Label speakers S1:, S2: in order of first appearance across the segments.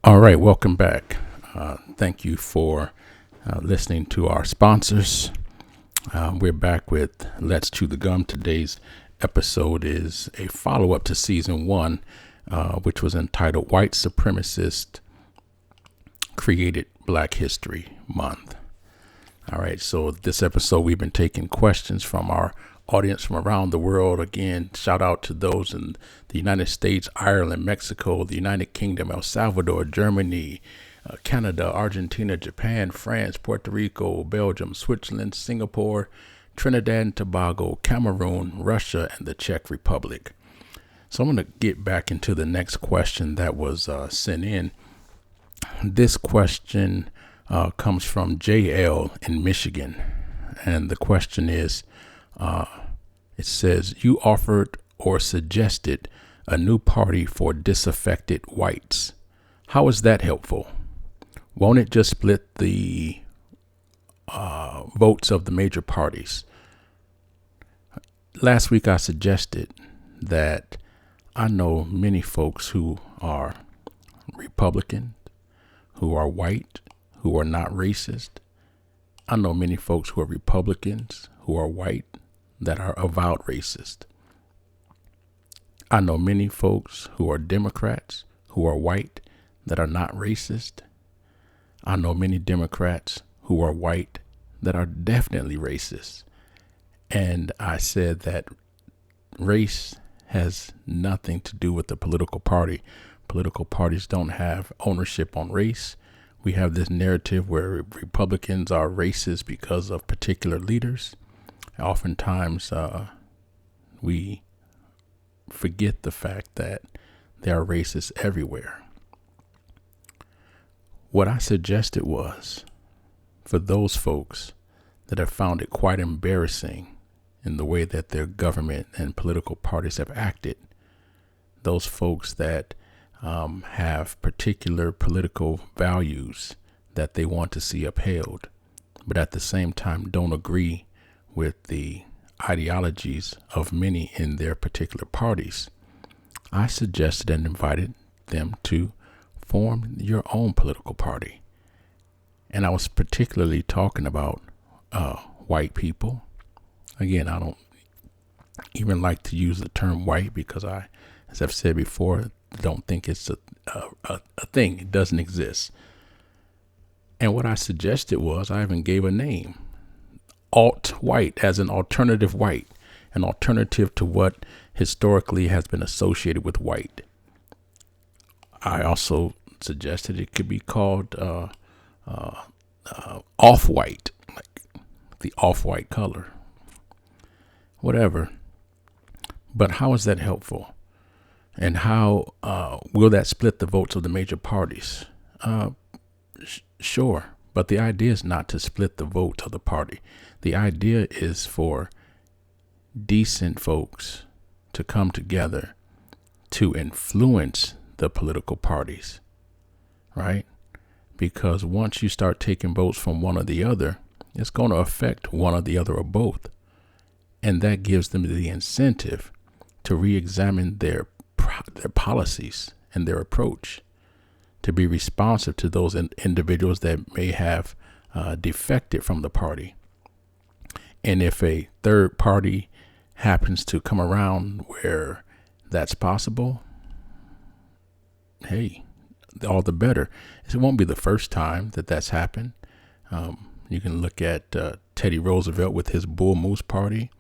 S1: All right, welcome back. Thank you for listening to our sponsors. We're back with Let's Chew the Gum. Today's episode is a follow-up to season 1, which was entitled White Supremacists Created Black History Month. All right, so this episode we've been taking questions from our audience from around the world. Again, shout out to those in the United States, Ireland, Mexico, the United Kingdom, El Salvador, Germany, Canada, Argentina, Japan, France, Puerto Rico, Belgium, Switzerland, Singapore, Trinidad and Tobago, Cameroon, Russia, and the Czech Republic. So I'm going to get back into the next question that was sent in. This question comes from JL in Michigan. And the question is, it says, you offered or suggested a new party for disaffected whites. How is that helpful? Won't it just split the votes of the major parties? Last week I suggested that I know many folks who are Republican, who are white, who are not racist. I know many folks who are Republicans, who are white, that are avowed racist. I know many folks who are Democrats, who are white, that are not racist. I know many Democrats who are white that are definitely racist. And I said that race has nothing to do with the political party. Political parties don't have ownership on race. We have this narrative where Republicans are racist because of particular leaders. Oftentimes, we forget the fact that there are racists everywhere. What I suggested was, for those folks that have found it quite embarrassing in the way that their government and political parties have acted, those folks that have particular political values that they want to see upheld, but at the same time don't agree with the ideologies of many in their particular parties, I suggested and invited them to form your own political party. And I was particularly talking about white people. Again, I don't even like to use the term white because I, as I've said before, don't think it's a thing. It doesn't exist. And what I suggested was, I even gave a name. Alt-white, as an alternative white, an alternative to what historically has been associated with white. I also suggested it could be called off-white, like the off-white color, whatever. But how is that helpful? And how will that split the votes of the major parties? Sure. But the idea is not to split the vote of the party. The idea is for decent folks to come together to influence the political parties, right? Because once you start taking votes from one or the other, it's going to affect one or the other or both. And that gives them the incentive to re-examine their policies and their approach, to be responsive to those individuals that may have defected from the party. And if a third party happens to come around where that's possible, hey, all the better. It won't be the first time that that's happened. You can look at Teddy Roosevelt with his Bull Moose Party.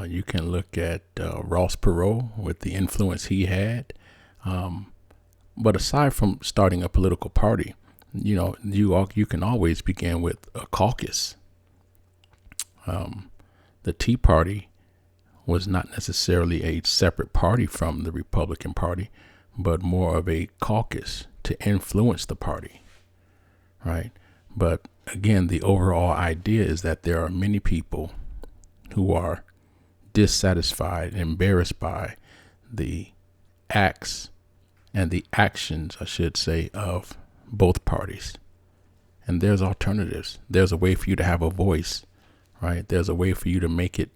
S1: You can look at Ross Perot with the influence he had. But aside from starting a political party, you can always begin with a caucus. The Tea Party was not necessarily a separate party from the Republican Party, but more of a caucus to influence the party, right? But again, the overall idea is that there are many people who are dissatisfied, embarrassed by the acts and the actions, I should say, of both parties. And there's alternatives. There's a way for you to have a voice, right? There's a way for you to make it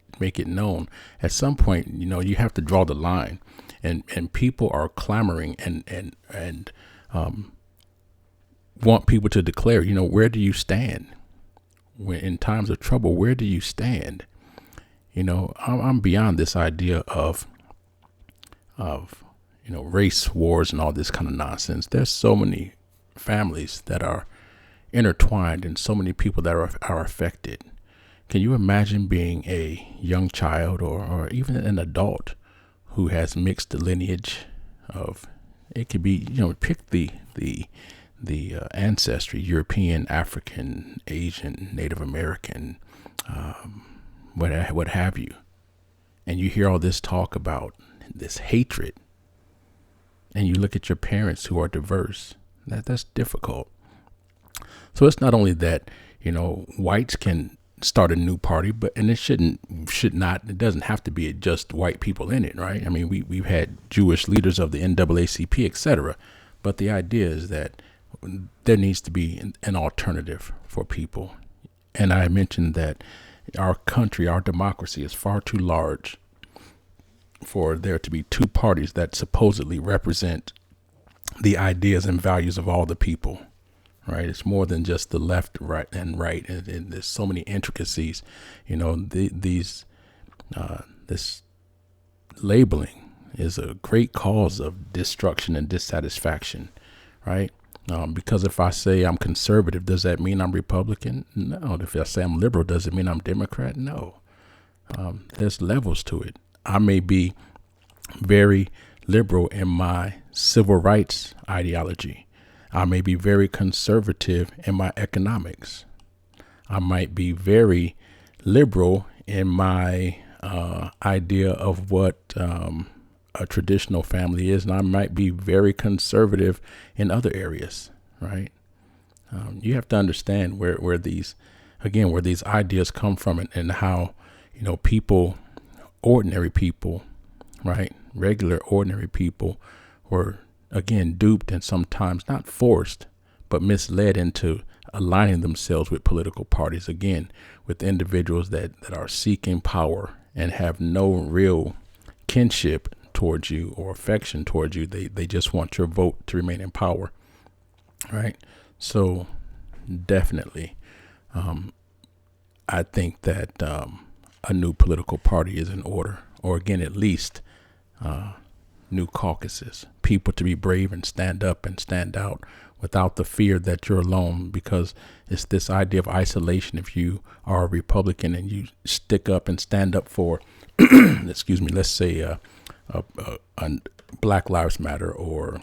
S1: known. At some point, you have to draw the line, and people are clamoring and want people to declare, where do you stand? When in times of trouble, where do you stand? I'm beyond this idea of race wars and all this kind of nonsense. There's so many families that are intertwined and so many people that are affected. Can you imagine being a young child or even an adult who has mixed lineage of, it could be, pick the ancestry, European, African, Asian, Native American, what have you. And you hear all this talk about this hatred, and you look at your parents who are diverse. That's difficult. So it's not only that, whites can start a new party, and it doesn't have to be just white people in it, right? I mean, we've had Jewish leaders of the NAACP, etc. But the idea is that there needs to be an alternative for people. And I mentioned that our country, our democracy is far too large for there to be two parties that supposedly represent the ideas and values of all the people, right? It's more than just the left, right, and there's so many intricacies. This labeling is a great cause of destruction and dissatisfaction, right? Because if I say I'm conservative, does that mean I'm Republican? No. If I say I'm liberal, does it mean I'm Democrat? No. There's levels to it. I may be very liberal in my civil rights ideology. I may be very conservative in my economics. I might be very liberal in my idea of what a traditional family is, and I might be very conservative in other areas, right? You have to understand where these ideas come from, and how, people, ordinary people, right? Regular ordinary people were, again, duped and sometimes not forced, but misled into aligning themselves with political parties, again, with individuals that are seeking power and have no real kinship towards you or affection towards you. They just want your vote to remain in power, right? So definitely, I think that a new political party is in order, or again, at least new caucuses, people to be brave and stand up and stand out without the fear that you're alone, because it's this idea of isolation. If you are a Republican and you stick up and stand up for, excuse me, let's say a Black Lives Matter or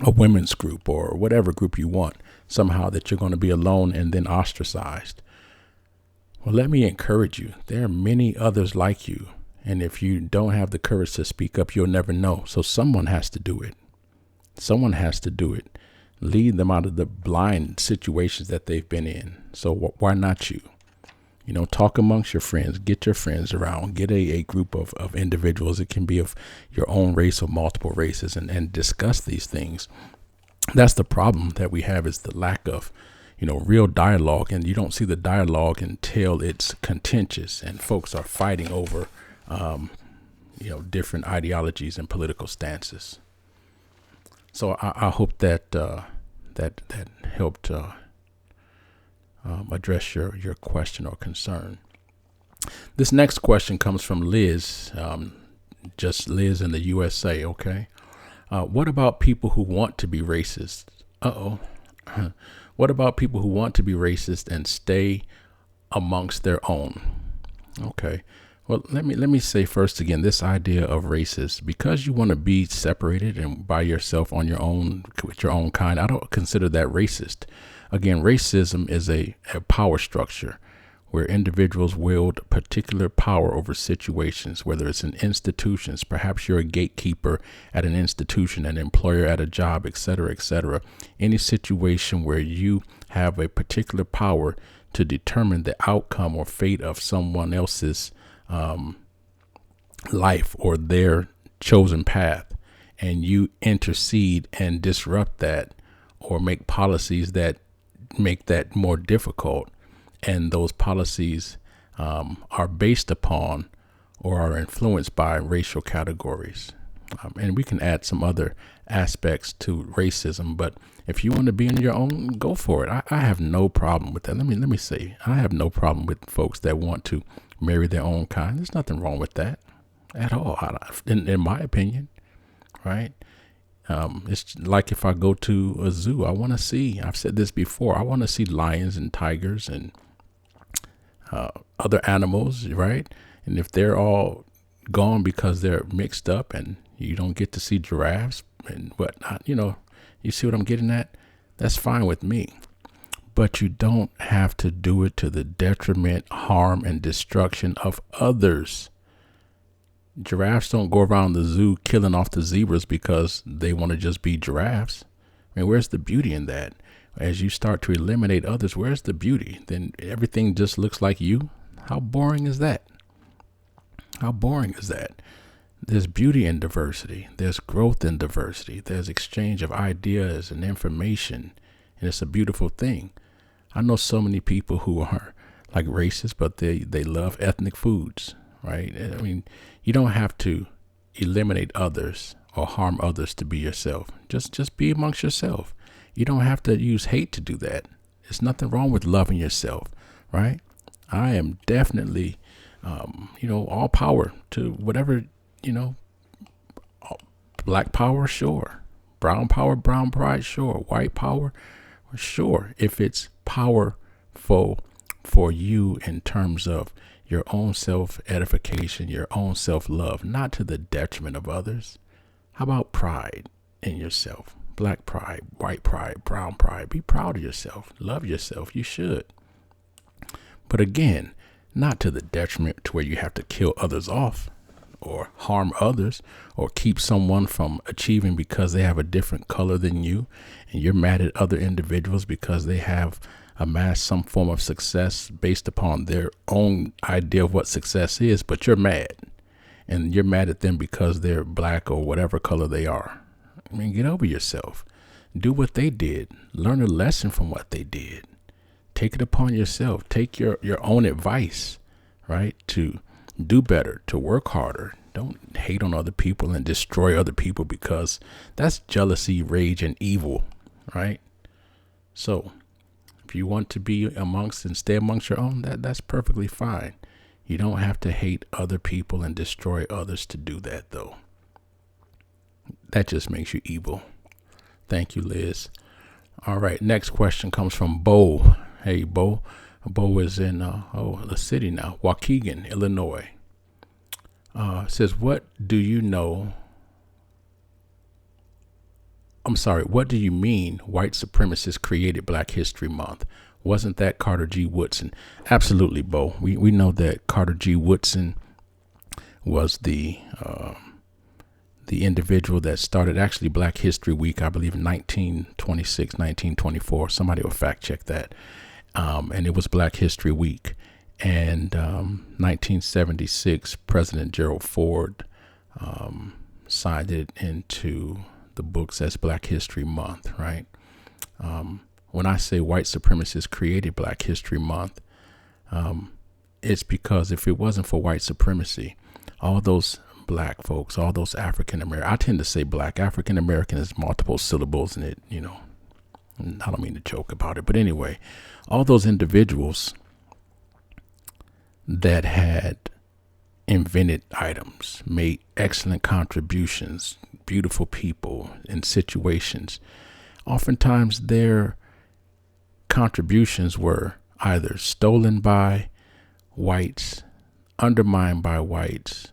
S1: a women's group or whatever group you want, somehow that you're going to be alone and then ostracized. Well, let me encourage you. There are many others like you. And if you don't have the courage to speak up, you'll never know. So someone has to do it. Someone has to do it. Lead them out of the blind situations that they've been in. So why not you? Talk amongst your friends, get your friends around, get a group of individuals. It can be of your own race or multiple races, and discuss these things. That's the problem that we have, is the lack of, real dialogue. And you don't see the dialogue until it's contentious and folks are fighting over, different ideologies and political stances. So I hope that that helped address your question or concern. This next question comes from Liz, just Liz in the USA. Okay. What about people who want to be racist? What about people who want to be racist and stay amongst their own? Okay. Well, let me say first, again, this idea of racist, because you want to be separated and by yourself on your own, with your own kind, I don't consider that racist. Again, racism is a power structure where individuals wield particular power over situations, whether it's in institutions. Perhaps you're a gatekeeper at an institution, an employer at a job, et cetera, et cetera. Any situation where you have a particular power to determine the outcome or fate of someone else's life or their chosen path, and you intercede and disrupt that or make policies that make that more difficult, and those policies are based upon or are influenced by racial categories. And we can add some other aspects to racism, but if you want to be on your own, go for it. I have no problem with that. Let me say, I have no problem with folks that want to marry their own kind. There's nothing wrong with that at all, in my opinion, right? It's like if I go to a zoo, I want to see, I've said this before, I want to see lions and tigers and other animals, right? And if they're all gone because they're mixed up and you don't get to see giraffes and whatnot, you see what I'm getting at? That's fine with me. But you don't have to do it to the detriment, harm, and destruction of others. Giraffes don't go around the zoo killing off the zebras because they want to just be giraffes. I mean, where's the beauty in that? As you start to eliminate others, where's the beauty? Then everything just looks like you. How boring is that? How boring is that? There's beauty in diversity. There's growth in diversity. There's exchange of ideas and information. And it's a beautiful thing. I know so many people who are like racist, but they love ethnic foods, right? I mean, you don't have to eliminate others or harm others to be yourself. Just be amongst yourself. You don't have to use hate to do that. There's nothing wrong with loving yourself, right? I am definitely, all power to whatever, black power, sure. Brown power, brown pride, sure. White power, sure. If it's powerful for you in terms of your own self-edification, your own self-love, not to the detriment of others. How about pride in yourself? Black pride, white pride, brown pride. Be proud of yourself. Love yourself. You should. But again, not to the detriment to where you have to kill others off or harm others or keep someone from achieving because they have a different color than you, and you're mad at other individuals because they have amassed some form of success based upon their own idea of what success is, but you're mad. And you're mad at them because they're black or whatever color they are. I mean, get over yourself. Do what they did. Learn a lesson from what they did. Take it upon yourself. Take your own advice, right? To do better, to work harder. Don't hate on other people and destroy other people because that's jealousy, rage, and evil, right? So if you want to be amongst and stay amongst your own, that's perfectly fine. You don't have to hate other people and destroy others to do that, though. That just makes you evil. Thank you, Liz. All right. Next question comes from Bo. Hey, Bo. Bo is in the city now, Waukegan, Illinois. Says, what do you mean white supremacists created Black History Month? Wasn't that Carter G. Woodson? Absolutely, Bo. We know that Carter G. Woodson was the individual that started actually Black History Week, I believe in 1926, 1924. Somebody will fact check that. And it was Black History Week. And 1976, President Gerald Ford signed it into the books as Black History Month, right? When I say white supremacists created Black History Month, it's because if it wasn't for white supremacy, all those black folks, all those African American, I tend to say black. African American is multiple syllables, and it, I don't mean to joke about it, but anyway, all those individuals that had invented items, made excellent contributions, beautiful people in situations, oftentimes their contributions were either stolen by whites, undermined by whites,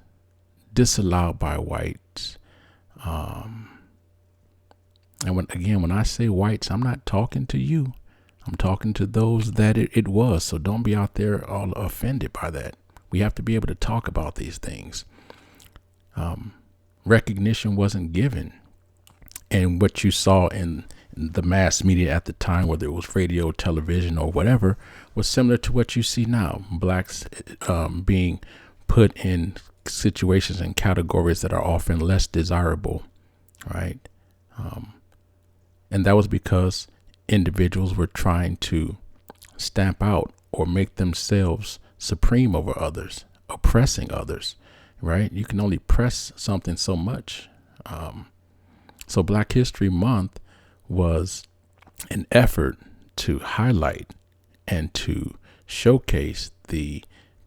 S1: disallowed by whites. And when I say whites, I'm not talking to you. I'm talking to those that it was. So don't be out there all offended by that. We have to be able to talk about these things. Recognition wasn't given. And what you saw in the mass media at the time, whether it was radio, television, or whatever, was similar to what you see now. Blacks being put in situations and categories that are often less desirable, right? And that was because individuals were trying to stamp out or make themselves supreme over others, oppressing others, right? You can only press something so much. So Black History Month was an effort to highlight and to showcase the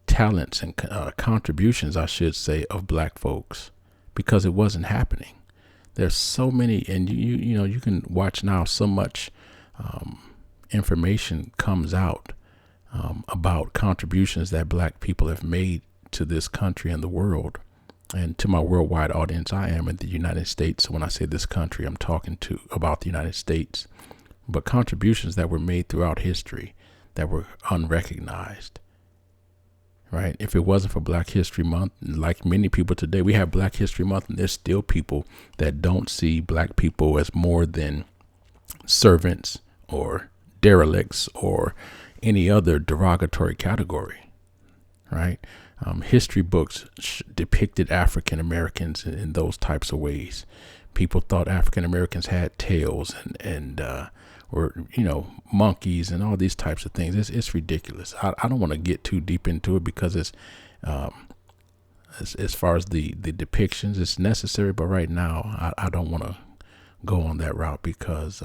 S1: talents and contributions, I should say, of Black folks, because it wasn't happening. There's so many, and you can watch now, so much information comes out about contributions that Black people have made to this country and the world. And to my worldwide audience, I am in the United States. So when I say this country, I'm talking about the United States. But contributions that were made throughout history that were unrecognized, right? If it wasn't for Black History Month, like many people today, we have Black History Month, and there's still people that don't see Black people as more than servants or derelicts or any other derogatory category, right? History books depicted African Americans in those types of ways. People thought African Americans had tails and or monkeys and all these types of things. It's ridiculous. I don't want to get too deep into it because it's as far as the depictions, it's necessary. But right now, I don't want to go on that route because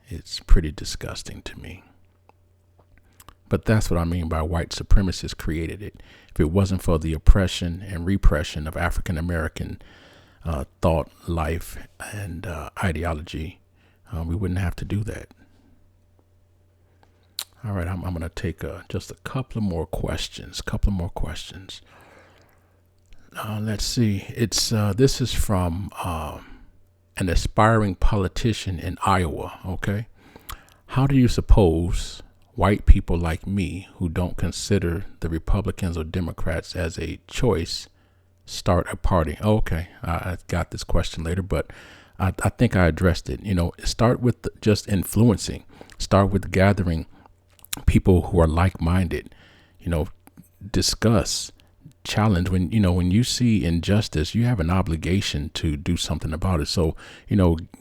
S1: it's pretty disgusting to me. But that's what I mean by white supremacists created it. If it wasn't for the oppression and repression of African American thought, life, and ideology, we wouldn't have to do that. All right, I'm going to take just a couple more questions. Let's see. This is from an aspiring politician in Iowa. Okay, how do you suppose white people like me, who don't consider the Republicans or Democrats as a choice, start a party? Okay, I got this question later, but I think I addressed it. Start with just influencing. Start with gathering people who are like-minded. Discuss, challenge. When you see injustice, you have an obligation to do something about it. So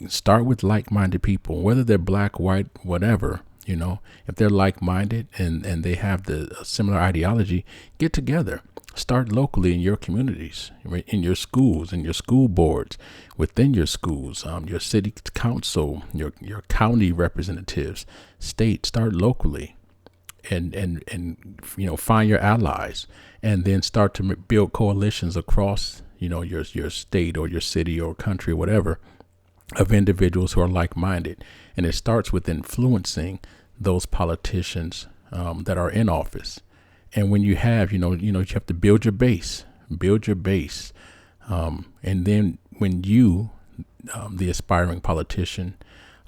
S1: start with like-minded people, whether they're black, white, whatever. If they're like-minded and they have the similar ideology, get together. Start locally in your communities, in your schools, in your school boards, within your schools, your city council, your county representatives, state. Start locally, and find your allies, and then start to build coalitions across your state or your city or country or whatever, of individuals who are like-minded. And it starts with influencing those politicians that are in office. And when you have, you have to build your base. And then when you, the aspiring politician,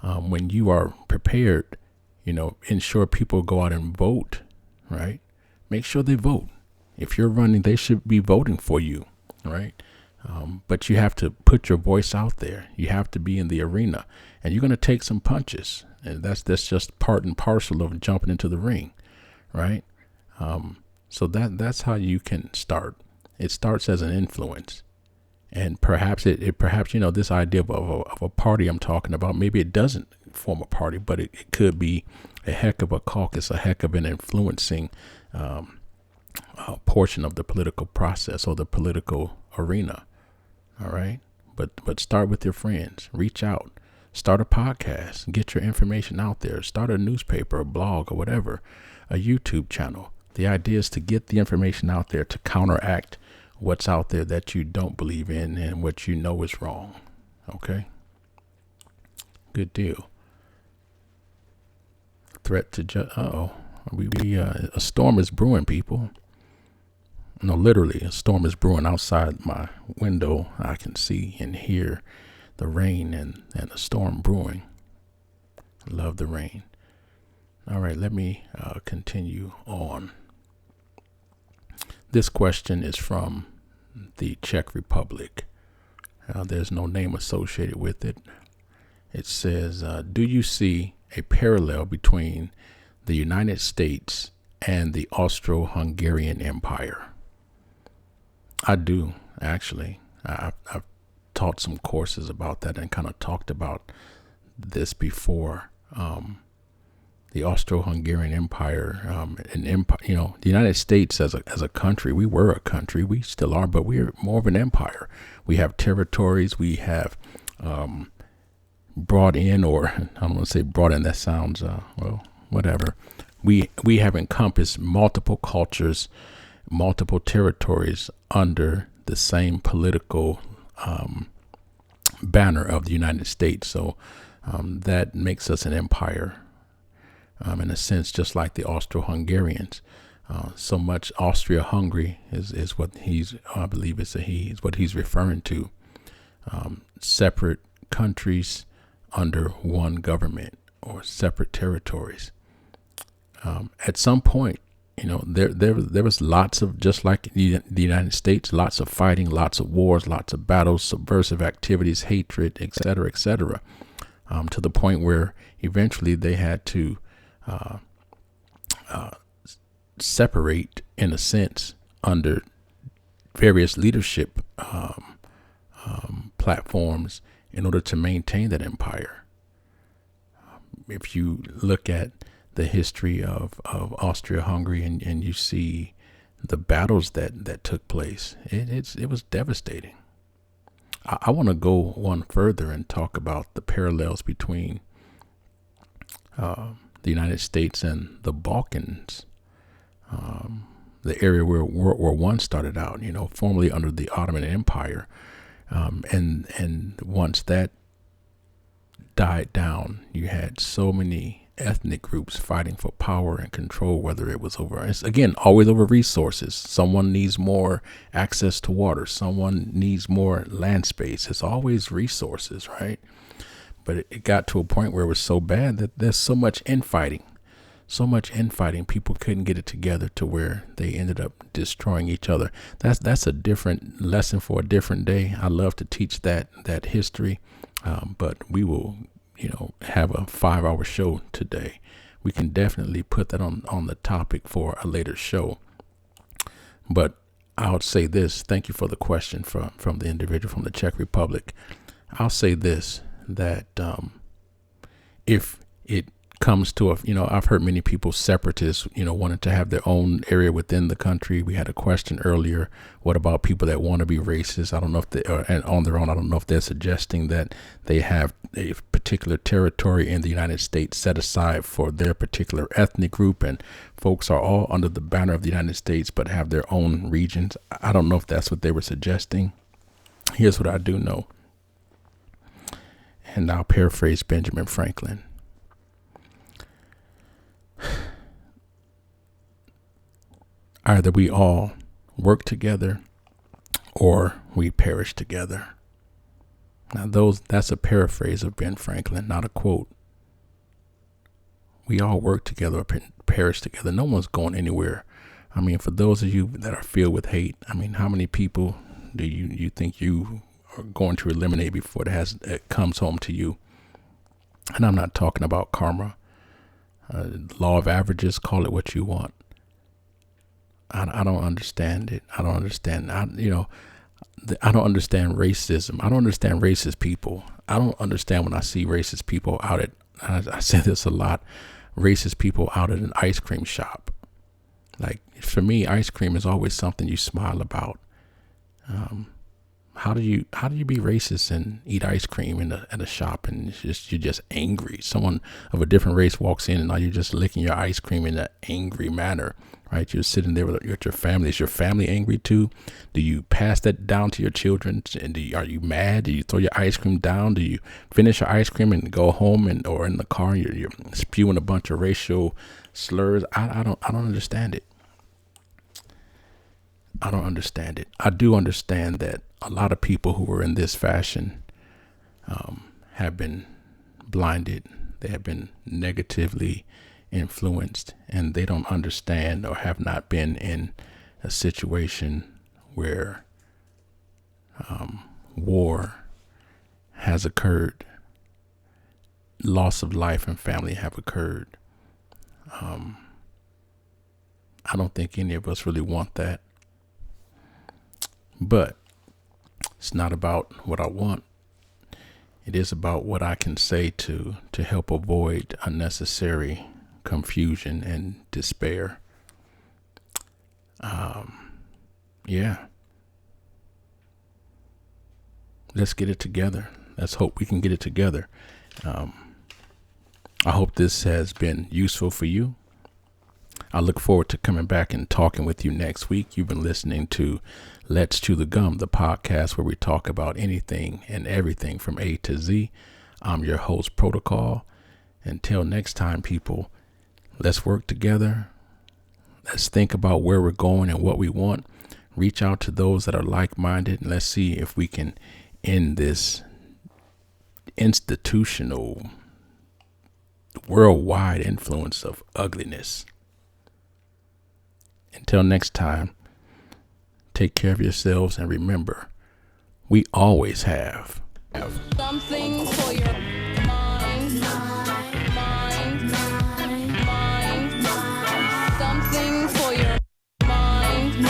S1: when you are prepared, ensure people go out and vote, right? Make sure they vote. If you're running, they should be voting for you, right? But you have to put your voice out there. You have to be in the arena, and you're going to take some punches. And that's just part and parcel of jumping into the ring, right? So that's how you can start. It starts as an influence, and perhaps perhaps this idea of a party I'm talking about, maybe it doesn't form a party, but it could be a heck of a caucus, a heck of an influencing portion of the political process or the political arena. All right, but start with your friends. Reach out. Start a podcast, get your information out there, start a newspaper, a blog, or whatever, a YouTube channel. The idea is to get the information out there to counteract what's out there that you don't believe in and what you know is wrong. Okay? Good deal. Threat to a storm is brewing, people. No, literally, a storm is brewing outside my window. I can see and hear the rain and the storm brewing. I love the rain. All right, let me continue on. This question is from the Czech Republic. There's no name associated with it. It says, do you see a parallel between the United States and the Austro-Hungarian Empire? I do, actually. I've taught some courses about that and kind of talked about this before. The Austro-Hungarian Empire, the United States as a country, we were a country, we still are, but we're more of an empire. We have territories, we have brought in, or I don't want to say brought in. That sounds well, whatever. We have encompassed multiple cultures, multiple territories under the same political banner of the United States. So that makes us an empire, in a sense, just like the Austro-Hungarians. So much Austria-Hungary is what I believe is what he's referring to. Separate countries under one government, or separate territories. At some point, there was lots of, just like the United States, lots of fighting, lots of wars, lots of battles, subversive activities, hatred, et cetera, to the point where eventually they had to separate, in a sense, under various leadership platforms in order to maintain that empire. If you look at the history of Austria-Hungary and you see the battles that took place, it was devastating. I want to go one further and talk about the parallels between the United States and the Balkans, the area where World War I started out, formerly under the Ottoman Empire. And once that died down, you had so many ethnic groups fighting for power and control, whether it was it's again, always over resources. Someone needs more access to water. Someone needs more land space. It's always resources, right? But it got to a point where it was so bad that there's so much infighting. People couldn't get it together to where they ended up destroying each other. That's a different lesson for a different day. I love to teach that history, but we will, have a 5-hour show today. We can definitely put that on the topic for a later show. But I'll say this. Thank you for the question from the individual from the Czech Republic. I'll say this, that if it comes to I've heard many people, separatists, wanted to have their own area within the country. We had a question earlier. What about people that want to be racist? I don't know if they are, and on their own, I don't know if they're suggesting that they have a particular territory in the United States set aside for their particular ethnic group, and folks are all under the banner of the United States, but have their own regions. I don't know if that's what they were suggesting. Here's what I do know. And I'll paraphrase Benjamin Franklin. Either we all work together or we perish together. Now that's a paraphrase of Ben Franklin, not a quote. We all work together or perish together. No one's going anywhere. I mean, for those of you that are filled with hate, I mean, how many people do you think you are going to eliminate before it comes home to you? And I'm not talking about karma. Law of averages, call it what you want. I don't understand it. I don't understand. I don't understand racism. I don't understand racist people. I don't understand when I see racist people out at, I say this a lot, racist people out at an ice cream shop. Like, for me, ice cream is always something you smile about. How do you be racist and eat ice cream at a shop and you're just angry? Someone of a different race walks in and now you're just licking your ice cream in an angry manner, right? You're sitting there with your family. Is your family angry too? Do you pass that down to your children? And are you mad? Do you throw your ice cream down? Do you finish your ice cream and go home or in the car you're spewing a bunch of racial slurs? I don't understand it. I don't understand it. I do understand that a lot of people who are in this fashion have been blinded. They have been negatively influenced, and they don't understand or have not been in a situation where war has occurred, loss of life and family have occurred. I don't think any of us really want that. But it's not about what I want. It is about what I can say to help avoid unnecessary confusion and despair. Yeah. Let's get it together. Let's hope we can get it together. I hope this has been useful for you. I look forward to coming back and talking with you next week. You've been listening to Let's Chew the Gum, the podcast where we talk about anything and everything from A to Z. I'm your host, Protocol. Until next time, people, let's work together. Let's think about where we're going and what we want. Reach out to those that are like-minded, and let's see if we can end this institutional, worldwide influence of ugliness. Until next time, take care of yourselves, and remember, we always have
S2: something for your mind, something for your mind,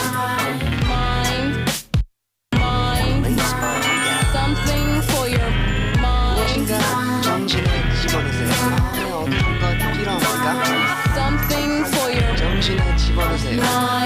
S2: something for your mind,
S3: 정신을 집어넣으세요. 마음에 어떤 것 필요합니까?
S2: something for your
S3: 정신을 집어넣으세요.
S2: mind.